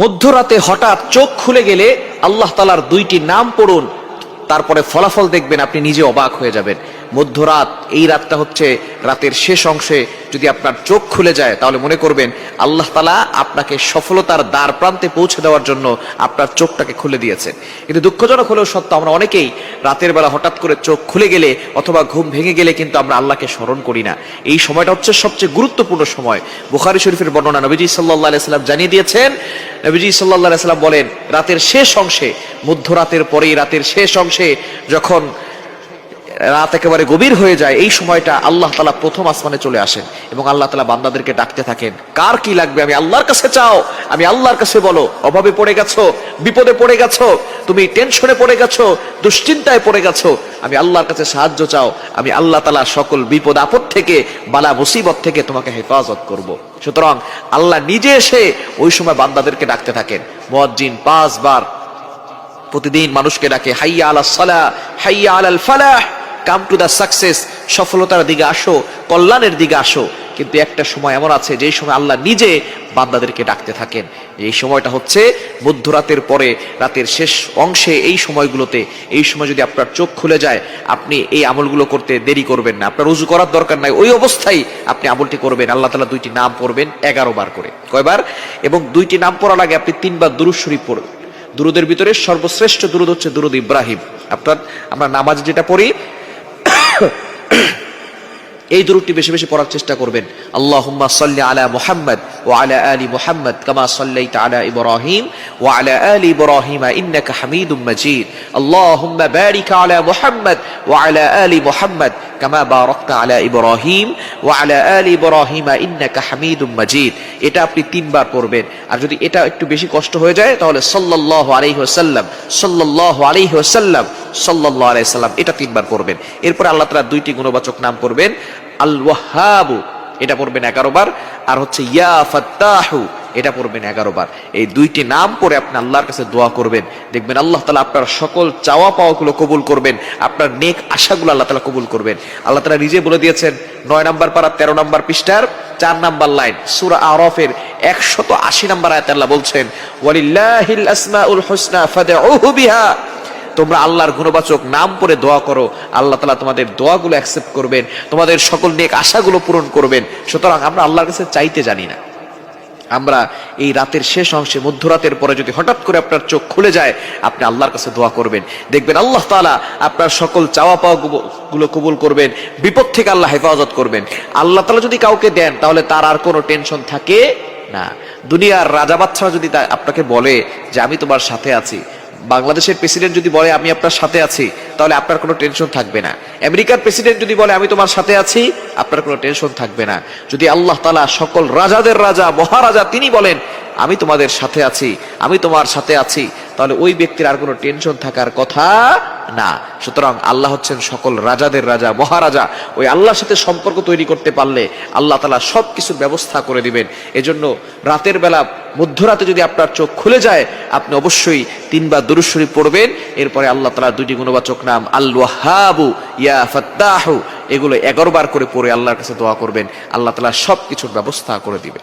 মধ্যরাতে হঠাৎ চোখ খুলে গেলে আল্লাহ তাআলার দুইটি নাম পড়ুন, তারপরে ফলাফল দেখবেন আপনি নিজে অবাক হয়ে যাবেন। মধ্যরাত, এই রাতটা হচ্ছে রাতের শেষ অংশে যদি আপনার চোখ খুলে যায় তাহলে মনে করবেন আল্লাহ তাআলা আপনাকে সফলতার দ্বার প্রান্তে পৌঁছে দেওয়ার জন্য আপনার চোখটাকে খুলে দিয়েছেন। কিন্তু দুঃখজনক হলেও সত্য, আমরা অনেকেই রাতের বেলা হঠাৎ করে চোখ খুলে গেলে অথবা ঘুম ভেঙে গেলে কিন্তু আমরা আল্লাহকে স্মরণ করি না। এই সময়টা হচ্ছে সবচেয়ে গুরুত্বপূর্ণ সময়। বুখারী শরীফের বর্ণনা, নবীজি সাল্লাল্লাহু আলাইহি সাল্লাম জানিয়ে দিয়েছেন, নবীজি সাল্লাল্লাহু আলাইহি সাল্লাম বলেন, রাতের শেষ অংশে, মধ্যরাতের পরেই রাতের শেষ অংশে যখন রাত একেবারে গভীর হয়ে যায়, এই সময়টা আল্লাহ তাআলা প্রথম আসমানে চলে আসেন এবং আল্লাহ তাআলা বান্দাদেরকে ডাকতে থাকেন, কার কি লাগবে আমি আল্লাহর কাছে চাও, আমি আল্লাহর কাছে বলো। অভাবে পড়ে গেছো, বিপদে পড়ে গেছো, তুমি টেনশনে পড়ে গেছো, দুশ্চিন্তায় পড়ে গেছো, আমি আল্লাহর কাছে সাহায্য চাও, আমি আল্লাহ তাআলা সকল বিপদ আপদ থেকে, বালা মুসিবত থেকে তোমাকে হেফাজত করব। সুতরাং আল্লাহ নিজে এসে ওই সময় বান্দাদেরকে ডাকতে থাকেন। মুয়াজ্জিন 5 বার প্রতিদিন মানুষকে ডাকে, হাইয়া আলাস সালাহ, হাইয়া আলাল ফালাহ, কাম টু দা সাকসেস, সফলতার দিকে আসো, কল্যাণের দিকে আসো। কিন্তু একটা সময় এমন আছে যেই সময় আল্লাহ নিজে বান্দাদেরকে ডাকতে থাকেন। এই সময়টা হচ্ছে মধ্যরাতের পরে রাতের শেষ অংশে। এই সময়গুলোতে, এই সময় যদি আপনার চোখ খুলে যায়, আপনি এই আমলগুলো করতে দেরি করবেন না। আপনার ওযু করার দরকার নাই, ওই অবস্থায় আপনি আমলটি করবেন। আল্লাহ তাআলা দুইটি নাম পড়বেন 11 বার করে। কয়বার? এবং দুইটি নাম পড়ার আগে আপনি 3 বার দুরূদ শরীফ পড়বেন। দুরুদের ভিতরে সর্বশ্রেষ্ঠ দুরুদ হচ্ছে দুরুদ ইব্রাহিম। আমরা নামাজ যেটা পড়ি এই দুরূদটি বেশি বেশি পড়ার চেষ্টা করবেন। আল্লাহুম্মা সাল্লি আলা মুহাম্মদ ওয়া আলা আলি মুহাম্মদ কামা সাল্লাইতা আলা ইব্রাহিম ওয়া আলা আলি ইব্রাহিম ইন্নাকা হামিদুম মাজিদ। আল্লাহুম্মা বারিক আলা মুহাম্মদ ওয়া আলা আলি মুহাম্মদ কামা বারাকতা আলা ইব্রাহিম ওয়া আলা আলি ইব্রাহিম ইন্নাকা হামিদুম মাজিদ। এটা আপনি 3 বার পড়বেন। আর যদি এটা একটু বেশি কষ্ট হয়ে যায় তাহলে সাল্লাল্লাহু আলাইহি ওয়াসাল্লাম, সাল্লাল্লাহু আলাইহি ওয়াসাল্লাম, সাল্লাল্লাহু আলাইহি ওয়াসাল্লাম, এটা 3 বার পড়বেন। এরপর আল্লাহ তাআলা দুইটি গুণবাচক নাম পড়বেন, আল ওয়াহ্হাবু, এটা পড়বেন 11 বার, আর হচ্ছে ইয়া ফাত্তাহু, এটা পড়বেন 11 বার। এই দুইটি নাম পড়ে আপনি আল্লাহর কাছে দোয়া করবেন, দেখবেন আল্লাহ তাআলা আপনার সকল চাওয়া পাওয়াগুলো কবুল করবেন, আপনার নেক আশাগুলো আল্লাহ তাআলা কবুল করবেন। আল্লাহ তাআলা নিজে বলে দিয়েছেন 9 নম্বর পারা 13 নম্বর পৃষ্ঠার 4 নম্বর লাইন, সূরা আরাফের 180 নম্বর আয়াতে আল্লাহ বলছেন, ওয়ালিল্লাহিল আসমাউল হুসনা ফাদউহু বিহা। তোমরা আল্লাহর গুণবাচক নাম পড়ে দোয়া করো, আল্লাহ তাআলা তোমাদের দোয়াগুলো অ্যাকসেপ্ট করবেন, তোমাদের সকল নেক আশাগুলো পূরণ করবেন। সুতরাং আমরা আল্লাহর কাছে চাইতে জানি না। আমরা এই রাতের শেষ অংশে, মধ্যরাতের পরে যদি হঠাৎ করে আপনার চোখ খুলে যায়, আপনি আল্লাহর কাছে দোয়া করবেন, দেখবেন আল্লাহ তাআলা আপনার সকল চাওয়া পাওয়া গুলো কবুল করবেন, বিপদ থেকে আল্লাহ হেফাজত করবেন। আল্লাহ তাআলা যদি কাউকে দেন তাহলে তার আর কোনো টেনশন থাকে না। দুনিয়ার রাজা বাদশাহ যদি আপনাকে বলে যে আমি তোমার সাথে আছি, বাংলাদেশের প্রেসিডেন্ট যদি বলে আমি আপনার সাথে আছি, তাহলে আপনার কোনো টেনশন থাকবে না। আমেরিকার প্রেসিডেন্ট যদি বলে আমি তোমার সাথে আছি, আপনার কোনো টেনশন থাকবে না। যদি আল্লাহ তাআলা সকল রাজাদের রাজা, মহারাজা, তিনি বলেন আমি তোমাদের সাথে আছি, আমি তোমার সাথে আছি, তাহলে ওই ব্যক্তির আর কোনো টেনশন থাকার কথা না। সুতরাং আল্লাহ হচ্ছেন সকল রাজাদের রাজা, মহারাজা। ওই আল্লাহর সাথে সম্পর্ক তৈরি করতে পারলে আল্লাহ তাআলা সবকিছুর ব্যবস্থা করে দিবেন। এজন্য রাতের বেলা, মধ্যরাতে যদি আপনার চোখ খুলে যায়, আপনি অবশ্যই 3 বার দুরূদ শরীফ পড়বেন। এরপরে আল্লাহ তাআলা দুইটি গুণবাচক নাম আল ওয়াহ্হাবু, ইয়া ফাত্তাহু, এগুলো 11 বার করে পড়ে আল্লাহর কাছে দোয়া করবেন। আল্লাহ তাআলা সবকিছুর ব্যবস্থা করে দিবেন।